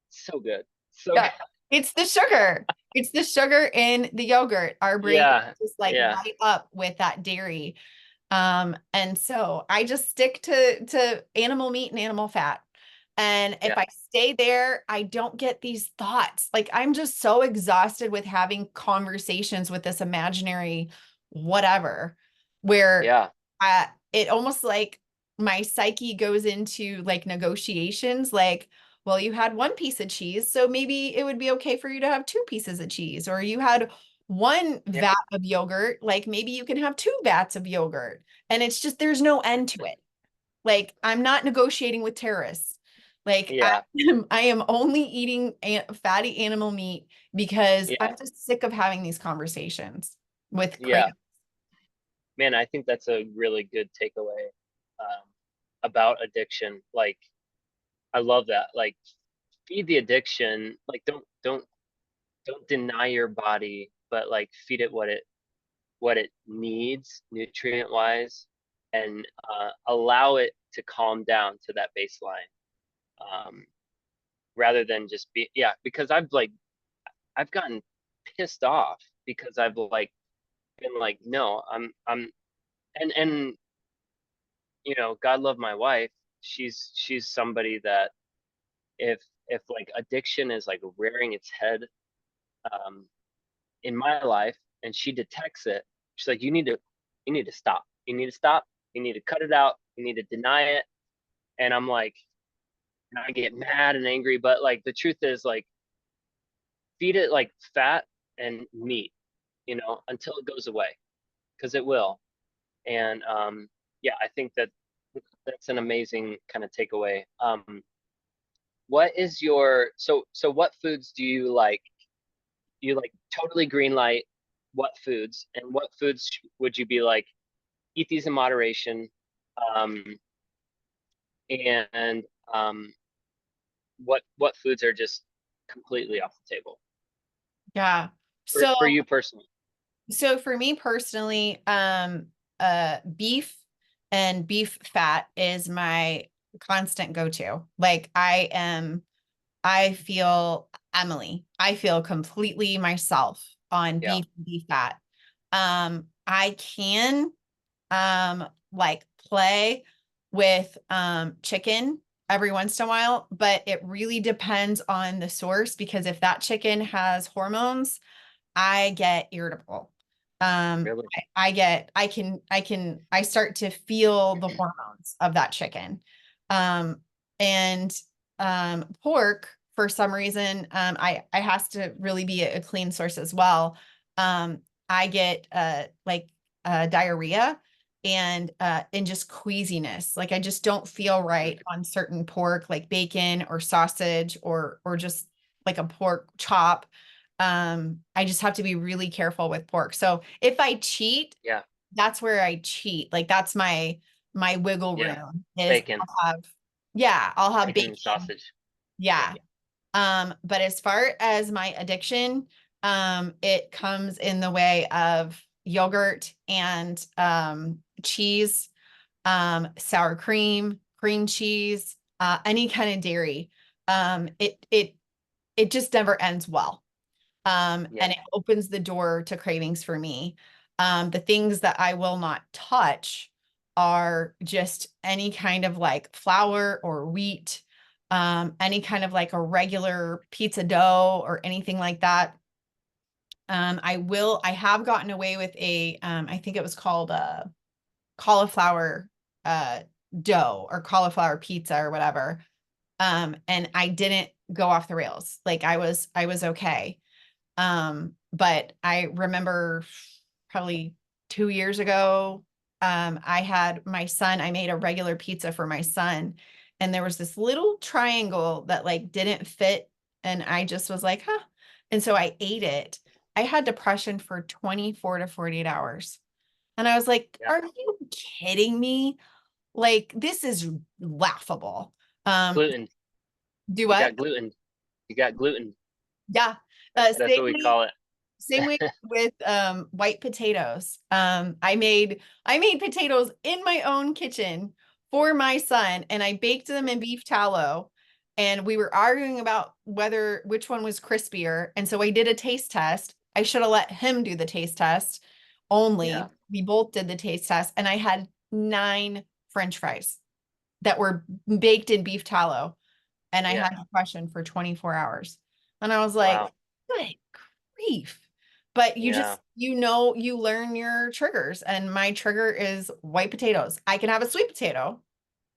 Speaker 1: so good. So good.
Speaker 2: yeah, it's the sugar. It's the sugar in the yogurt. Our brain
Speaker 1: Yeah.
Speaker 2: just like
Speaker 1: Yeah.
Speaker 2: light up with that dairy. And so I just stick to animal meat and animal fat. And if
Speaker 1: Yeah.
Speaker 2: I stay there, I don't get these thoughts. Like I'm just so exhausted with having conversations with this imaginary whatever, where
Speaker 1: Yeah.
Speaker 2: it almost like my psyche goes into like negotiations, like, well, you had one piece of cheese, so maybe it would be okay for you to have two pieces of cheese, or you had one
Speaker 1: Yeah.
Speaker 2: vat of yogurt, like maybe you can have two vats of yogurt. And it's just, there's no end to it. Like I'm not negotiating with terrorists. Like
Speaker 1: Yeah.
Speaker 2: I am only eating fatty animal meat because
Speaker 1: Yeah.
Speaker 2: I'm just sick of having these conversations with
Speaker 1: Yeah.
Speaker 2: crayons.
Speaker 1: Man, I think that's a really good takeaway about addiction. Like, I love that. Like, feed the addiction. Like, don't deny your body, but like feed it what it needs nutrient wise, and allow it to calm down to that baseline, um, rather than just be yeah. Because I've gotten pissed off because I've like been like, no, I'm and God love my wife. She's somebody that if like addiction is like rearing its head um in my life, and she detects it, she's like, you need to stop. You need to stop. You need to cut it out. You need to deny it. And I'm like, and I get mad and angry, but like the truth is like feed it like fat and meat. until it goes away, because it will. And yeah, I think that's an amazing kind of takeaway. What is your so what foods do you like? You like totally green light what foods, and what foods would you be like, eat these in moderation? Um, and what foods are just completely off the table
Speaker 2: Yeah.
Speaker 1: for you personally?
Speaker 2: So for me personally, beef and beef fat is my constant go-to. Like I feel Emily. I feel completely myself on
Speaker 1: Yeah,
Speaker 2: beef fat. I can like play with chicken every once in a while, but it really depends on the source, because if that chicken has hormones, I get irritable.
Speaker 1: really.
Speaker 2: I start to feel the hormones of that chicken. Um, and pork, for some reason, I has to really be a clean source as well. I get like diarrhea and just queasiness. Like I just don't feel right on certain pork, like bacon or sausage or just like a pork chop. I just have to be really careful with pork. So if I cheat,
Speaker 1: Yeah,
Speaker 2: that's where I cheat. Like that's my wiggle
Speaker 1: yeah.
Speaker 2: room is
Speaker 1: Bacon,
Speaker 2: I'll have
Speaker 1: bacon and
Speaker 2: bacon.
Speaker 1: sausage. Yeah,
Speaker 2: Yeah. But as far as my addiction, it comes in the way of yogurt and cheese, sour cream, cream cheese, any kind of dairy. It just never ends well.
Speaker 1: yeah,
Speaker 2: And it opens the door to cravings for me. The things that I will not touch are just any kind of like flour or wheat, any kind of like a regular pizza dough or anything like that. I have gotten away with I think it was called a cauliflower uh, dough or cauliflower pizza or whatever. And I didn't go off the rails. Like I was okay. But I remember probably 2 years ago, I had my son, I made a regular pizza for my son, and there was this little triangle that like didn't fit. And I just was like, huh. And so I ate it. I had depression for 24 to 48 hours. And I was like,
Speaker 1: yeah.
Speaker 2: are you kidding me? Like, this is laughable. Um,
Speaker 1: Gluten.
Speaker 2: do
Speaker 1: You
Speaker 2: what?
Speaker 1: got gluten. You got gluten.
Speaker 2: Yeah.
Speaker 1: That's what we call it.
Speaker 2: Same way with white potatoes. I made potatoes in my own kitchen for my son, and I baked them in beef tallow, and we were arguing about whether which one was crispier, and so I did a taste test. I should have let him do the taste test
Speaker 1: Yeah,
Speaker 2: only. We both did the taste test, and I had 9 French fries that were baked in beef tallow, and I
Speaker 1: yeah.
Speaker 2: had depression for 24 hours. And I was like,
Speaker 1: Wow.
Speaker 2: good grief. But you
Speaker 1: Yeah,
Speaker 2: just, you learn your triggers. And my trigger is white potatoes. I can have a sweet potato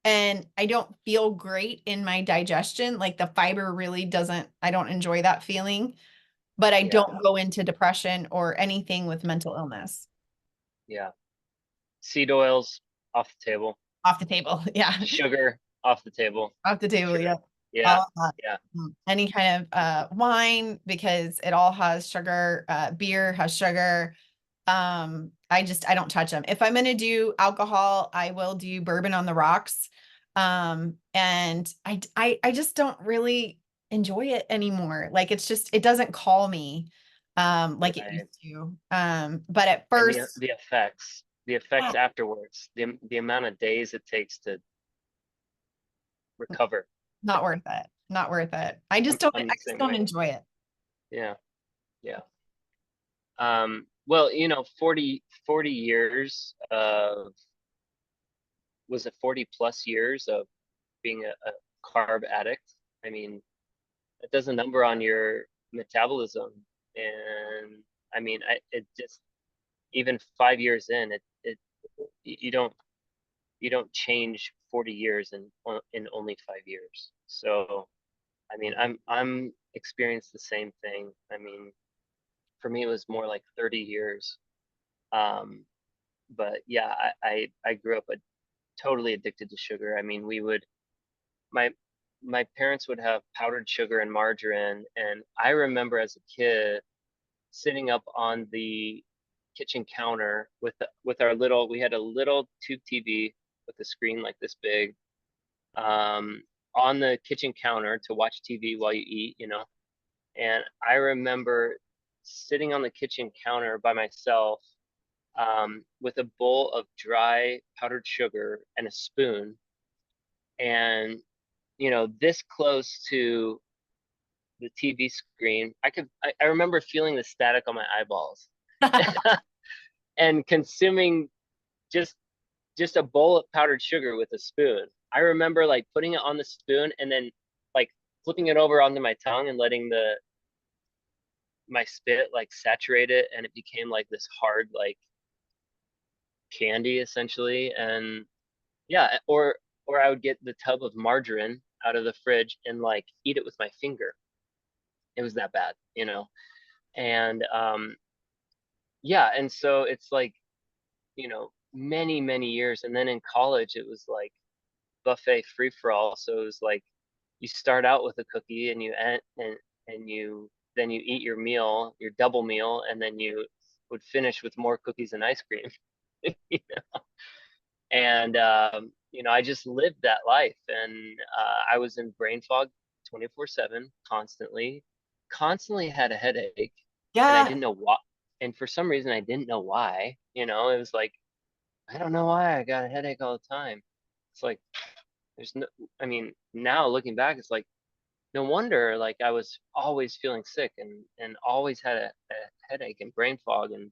Speaker 2: and I don't feel great in my digestion. Like the fiber really doesn't, I don't enjoy that feeling, but I
Speaker 1: yeah,
Speaker 2: don't go into depression or anything with mental illness.
Speaker 1: yeah. Seed oils off the table.
Speaker 2: Off the table. Yeah.
Speaker 1: Sugar off the table.
Speaker 2: Off the
Speaker 1: For
Speaker 2: table.
Speaker 1: sure.
Speaker 2: Yeah.
Speaker 1: Yeah,
Speaker 2: All of that.
Speaker 1: yeah,
Speaker 2: Any kind of wine, because it all has sugar. Beer has sugar. I don't touch them. If I'm gonna do alcohol, I will do bourbon on the rocks. And I just don't really enjoy it anymore. Like it doesn't call me like it
Speaker 1: right.
Speaker 2: used to. But at
Speaker 1: And
Speaker 2: first,
Speaker 1: the effects
Speaker 2: ah,
Speaker 1: afterwards, the amount of days it takes to recover.
Speaker 2: not worth it. Not worth it.
Speaker 1: I'm
Speaker 2: I
Speaker 1: the
Speaker 2: just
Speaker 1: same
Speaker 2: don't
Speaker 1: way.
Speaker 2: enjoy it.
Speaker 1: Yeah, yeah. Well, 40 years of, was it 40 plus years of being a carb addict? I mean, it does a number on your metabolism. And I mean, it just, even 5 years in, you don't, you don't change 40 years in only 5 years. So, I mean, I'm experienced the same thing. I mean, for me, it was more like 30 years. Um, but yeah, I grew up totally addicted to sugar. I mean, my my parents would have powdered sugar and margarine, and I remember as a kid sitting up on the kitchen counter with our little, we had a little tube TV with a screen like this big, um, on the kitchen counter to watch TV while you eat, you know. And I remember sitting on the kitchen counter by myself, with a bowl of dry powdered sugar and a spoon, and this close to the TV screen. I remember feeling the static on my eyeballs and consuming just just a bowl of powdered sugar with a spoon. I remember like putting it on the spoon and then like flipping it over onto my tongue and letting the my spit like saturate it, and it became like this hard like candy essentially. And yeah, or I would get the tub of margarine out of the fridge and like eat it with my finger. It was that bad, you know. And yeah, and so it's like, many years. And then in college it was like buffet free for all. So it was like you start out with a cookie and you end and you then you eat your meal, your double meal, and then you would finish with more cookies and ice cream. And I just lived that life, and I was in brain fog 24/7, constantly had a headache, and I
Speaker 2: Yeah.
Speaker 1: didn't know why. And for some reason, I didn't know why. It was like, I don't know why I got a headache all the time. It's like there's no. I mean, now looking back, it's like no wonder. Like I was always feeling sick and always had a headache and brain fog and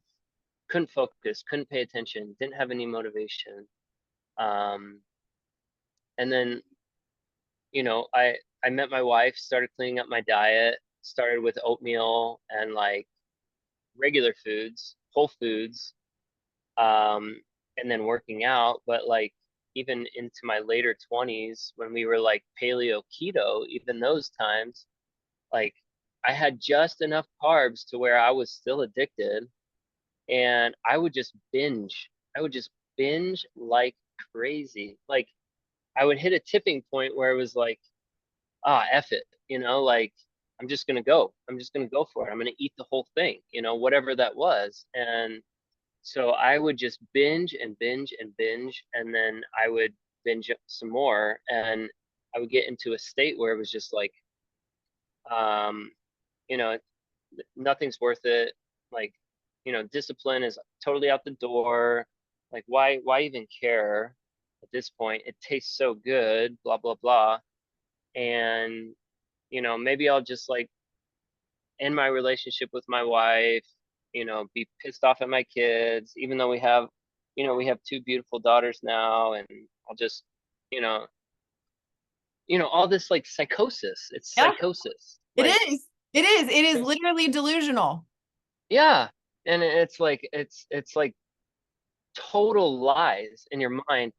Speaker 1: couldn't focus, couldn't pay attention, didn't have any motivation. Um, and then I met my wife, started cleaning up my diet, started with oatmeal and like regular foods, whole foods, um, and then working out. But like even into my later 20s, when we were like paleo keto, even those times, like I had just enough carbs to where I was still addicted, and I would just binge like crazy. Like I would hit a tipping point where it was like, F it, like I'm just gonna go for it. I'm gonna eat the whole thing, whatever that was. And so I would just binge and binge and binge, and then I would binge some more, and I would get into a state where it was just like, um, you know, nothing's worth it. Like, discipline is totally out the door. Like, why even care at this point? It tastes so good, blah, blah, blah. And, maybe I'll just like end my relationship with my wife, be pissed off at my kids, even though we have two beautiful daughters now, and I'll just, you know, all this like psychosis. It's
Speaker 2: Yeah.
Speaker 1: psychosis.
Speaker 2: It
Speaker 1: Like,
Speaker 2: is. It is. It is literally delusional.
Speaker 1: yeah. And it's like total lies in your mind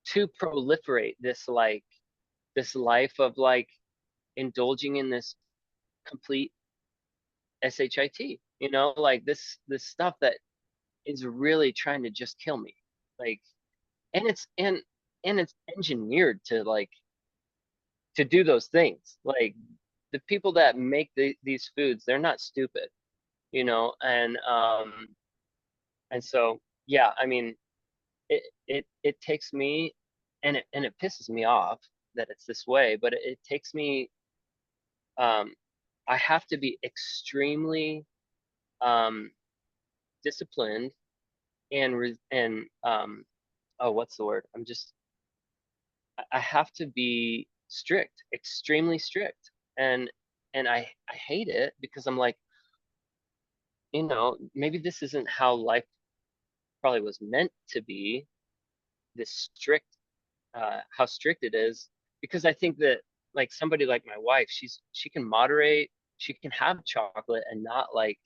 Speaker 1: to proliferate this life of like indulging in this complete shit, like this stuff that is really trying to just kill me. Like, and it's engineered to like to do those things. Like the people that make these foods, they're not stupid, and so yeah, I mean, it takes me, and it pisses me off that it's this way, but it takes me, um I have to be extremely um disciplined and oh, what's the word? I have to be strict, extremely strict. And I hate it because I'm like, maybe this isn't how life probably was meant to be, this strict, how strict it is. Because I think that like somebody like my wife, she can moderate, she can have chocolate and not like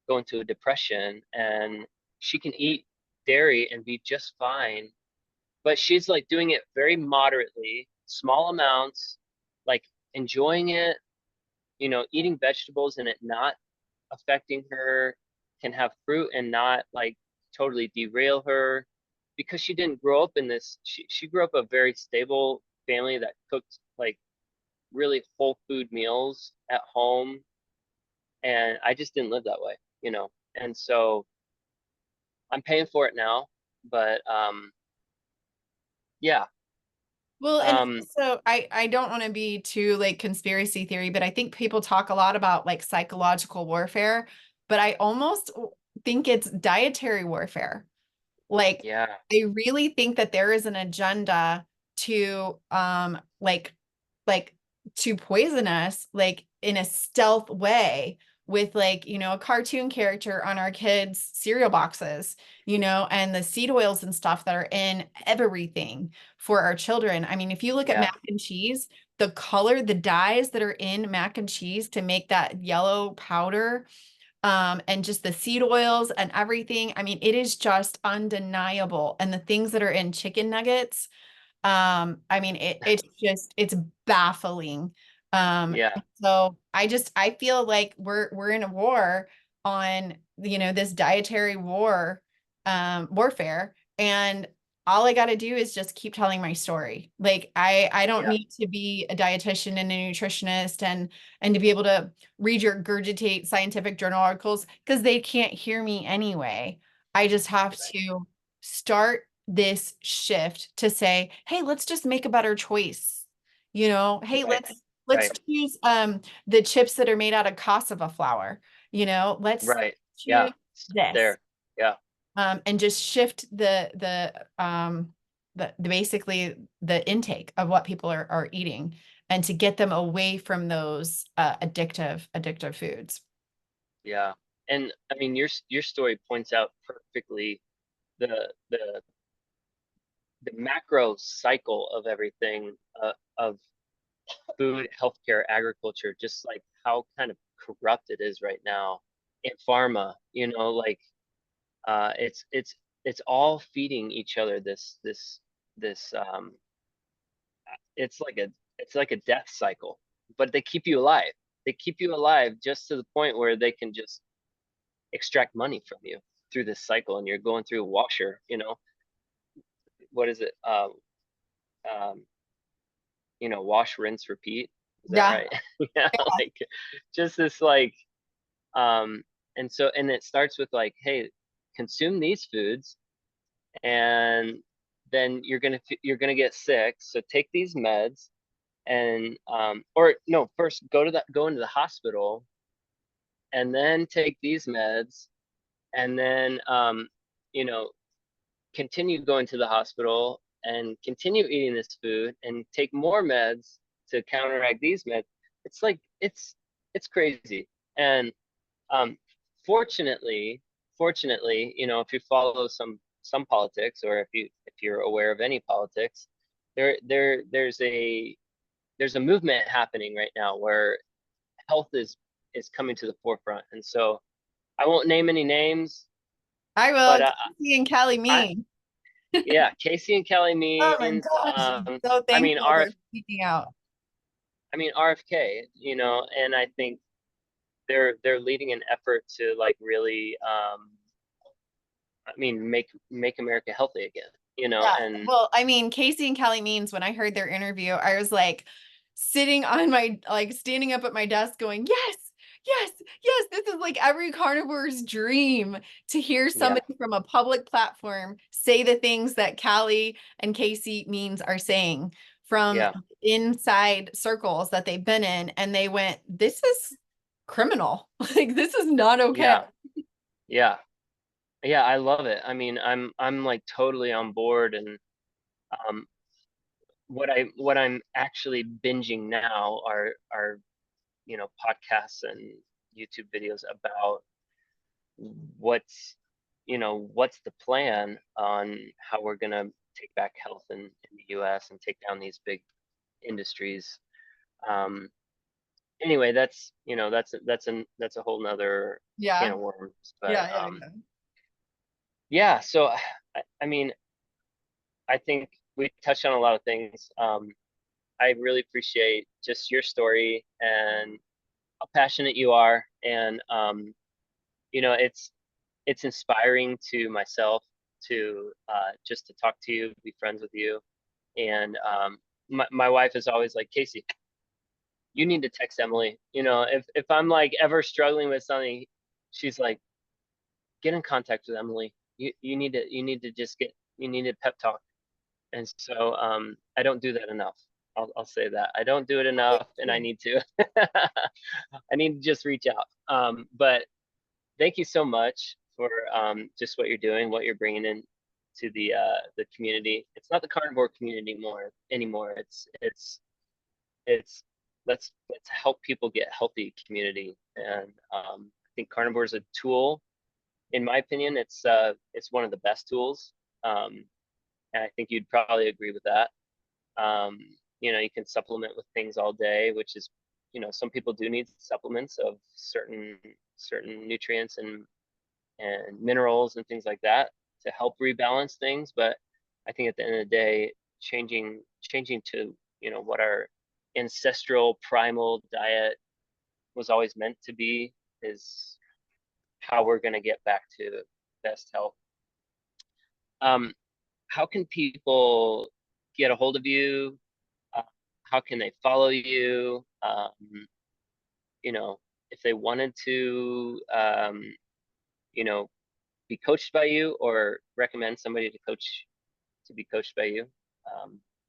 Speaker 1: go into a depression, and she can eat dairy and be just fine, but she's like doing it very moderately, small amounts, like enjoying it, eating vegetables and it not affecting her, can have fruit and not like totally derail her, because she didn't grow up in this. She grew up a very stable family that cooked like really whole food meals at home, and I just didn't live that way, you know. And so I'm paying for it now, but yeah.
Speaker 2: Well, and
Speaker 1: Um
Speaker 2: so I don't want to be too like conspiracy theory, but I think people talk a lot about like psychological warfare, but I almost think it's dietary warfare. Like,
Speaker 1: yeah,
Speaker 2: I really think that there is an agenda to like to poison us like in a stealth way with like, a cartoon character on our kids' cereal boxes, and the seed oils and stuff that are in everything for our children. I mean, if you look at
Speaker 1: yeah,
Speaker 2: mac and cheese, the color, the dyes that are in mac and cheese to make that yellow powder, and just the seed oils and everything. I mean, it is just undeniable. And the things that are in chicken nuggets, I mean, it's baffling.
Speaker 1: yeah,
Speaker 2: So I feel like we're in a war on, this dietary warfare. And all I got to do is just keep telling my story. Like I don't
Speaker 1: yeah,
Speaker 2: need to be a dietitian and a nutritionist and to be able to regurgitate scientific journal articles because they can't hear me anyway. I just have
Speaker 1: right,
Speaker 2: to start this shift to say, hey, let's just make a better choice. Hey,
Speaker 1: right,
Speaker 2: let's
Speaker 1: right,
Speaker 2: choose the chips that are made out of cassava flour. Let's
Speaker 1: right. Yeah,
Speaker 2: choose
Speaker 1: start
Speaker 2: this.
Speaker 1: there. Yeah,
Speaker 2: And just shift the basically the intake of what people are eating and to get them away from those addictive foods.
Speaker 1: yeah. And I mean, your story points out perfectly the the the macro cycle of everything, of food, healthcare, agriculture, just like how kind of corrupt it is right now in pharma, like it's all feeding each other this it's like a death cycle, but they keep you alive. They keep you alive just to the point where they can just extract money from you through this cycle, and you're going through a washer, what is it? Um, wash, rinse, repeat. Is that
Speaker 2: Yeah.
Speaker 1: right? Yeah, like just this like um and it starts with like, hey, consume these foods, and then you're gonna get sick, so take these meds, and or no, first go into the hospital, and then take these meds, and then you know continue going to the hospital and continue eating this food and take more meds to counteract these meds. It's like it's crazy. And um fortunately, if you follow some politics, or if you're aware of any politics, there's a movement happening right now where health is coming to the forefront. And so I won't name any names,
Speaker 2: I will.
Speaker 1: but
Speaker 2: Casey and Callie
Speaker 1: I
Speaker 2: mean.
Speaker 1: yeah, Casey and Kelly
Speaker 2: Oh my
Speaker 1: means,
Speaker 2: gosh. I'm so
Speaker 1: I mean
Speaker 2: thankful
Speaker 1: RF
Speaker 2: they're speaking out.
Speaker 1: I mean RFK, and I think they're leading an effort to like really I mean make America healthy again,
Speaker 2: Yeah.
Speaker 1: and
Speaker 2: Well, I mean, Casey and Kelly Means, when I heard their interview, I was like sitting on like standing up at my desk going, yes, yes, yes. This is like every carnivore's dream to hear
Speaker 1: yeah,
Speaker 2: somebody from a public platform say the things that Callie and Casey Means are saying from
Speaker 1: yeah,
Speaker 2: inside circles that they've been in. And they went, this is criminal. Like, this is not okay.
Speaker 1: yeah, yeah, yeah, I love it. I mean, I'm like totally on board. And um what I'm actually binging now are podcasts and YouTube videos about what's what's the plan on how we're going to take back health in the US and take down these big industries. um anyway, that's a whole nother can
Speaker 2: Yeah.
Speaker 1: of worms. But
Speaker 2: Yeah. Yeah. Yeah.
Speaker 1: yeah, so I mean, I think we touched on a lot of things. I really appreciate just your story and how passionate you are, and it's inspiring to myself to just to talk to you, be friends with you. And my wife is always like, Casey, you need to text Emily. If I'm like ever struggling with something, she's like, get in contact with Emily. You need a pep talk. And so I don't do that enough. I'll say that. I don't do it enough, and I need to. I need to just reach out. But thank you so much for just what you're doing, what you're bringing in to the community. It's not the carnivore community anymore. It's let's help people get healthy community. And I think carnivore is a tool. In my opinion, it's one of the best tools. And I think you'd probably agree with that. You can supplement with things all day, which is, some people do need supplements of certain nutrients and minerals and things like that to help rebalance things. But I think at the end of the day, changing to, what our ancestral primal diet was always meant to be is how we're going to get back to best health. How can people get a hold of you? How can they follow you? If they wanted to, be coached by you or recommend somebody to be coached by you.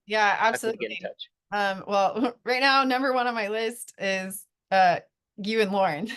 Speaker 2: Yeah,
Speaker 1: How can they
Speaker 2: absolutely.
Speaker 1: get in touch?
Speaker 2: Well, right now, number one on my list is you and Lauren.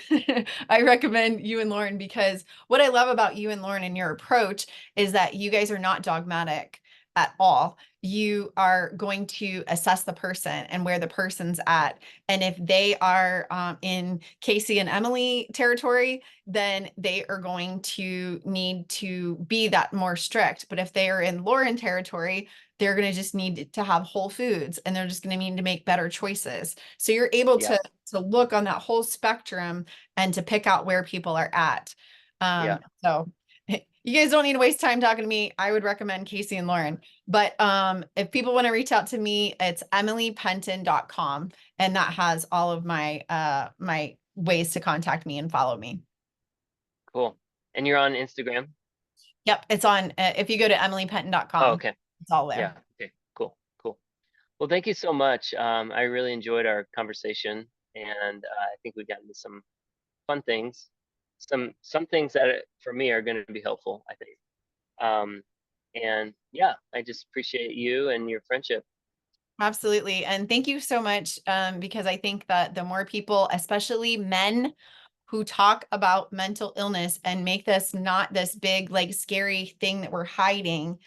Speaker 2: I recommend you and Lauren because what I love about you and Lauren and your approach is that you guys are not dogmatic at all. You are going to assess the person and where the person's at. And if they are in Casey and Emily territory, then they are going to need to be that more strict. But if they are in Lauren territory, they're going to just need to have whole foods and they're just going to need to make better choices. So you're able
Speaker 1: Yeah.
Speaker 2: to look on that whole spectrum and to pick out where people are at.
Speaker 1: Yeah.
Speaker 2: So you guys don't need to waste time talking to me. I would recommend Casey and Lauren. But if people want to reach out to me, it's emilypenton.com. And that has all of my my ways to contact me and follow me.
Speaker 1: Cool. And you're on Instagram?
Speaker 2: Yep. It's on, if you go to
Speaker 1: Oh,
Speaker 2: emilypenton.com,
Speaker 1: okay.
Speaker 2: it's all
Speaker 1: Yeah.
Speaker 2: there.
Speaker 1: Okay. Cool. Cool. Well, thank you so much. I really enjoyed our conversation, and I think we got into some fun things, some things that for me are going to be helpful, I think. And yeah, I just appreciate you and your friendship.
Speaker 2: Absolutely. And thank you so much, because I think that the more people, especially men, who talk about mental illness and make this not this big, like scary thing that we're hiding,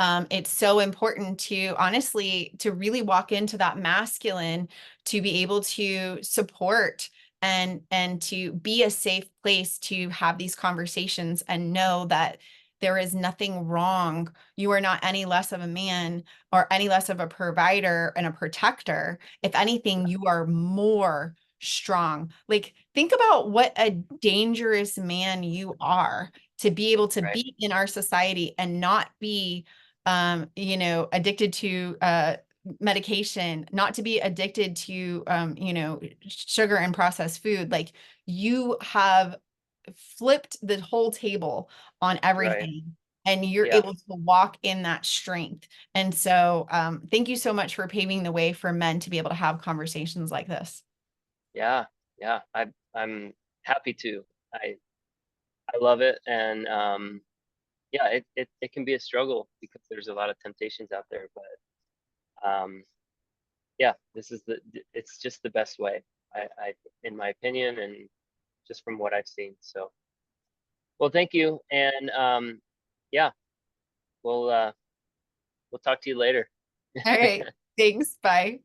Speaker 2: it's so important to honestly, to really walk into that masculine, to be able to support and to be a safe place to have these conversations and know that there is nothing wrong. You are not any less of a man or any less of a provider and a protector. If anything, you are more strong. Like, think about what a dangerous man you are to be able to
Speaker 1: Right.
Speaker 2: be in our society and not be addicted to medication, not to be addicted to sugar and processed food. Like, you have flipped the whole table on
Speaker 1: Right.
Speaker 2: everything and you're
Speaker 1: Yeah.
Speaker 2: able to walk in that strength. And so thank you so much for paving the way for men to be able to have conversations like this.
Speaker 1: Yeah. Yeah. I'm happy to. I love it, and yeah, it can be a struggle because there's a lot of temptations out there, but yeah, it's just the best way, I in my opinion, and just from what I've seen. So, well, thank you, and yeah, we'll talk to you later.
Speaker 2: All right. Thanks. Bye.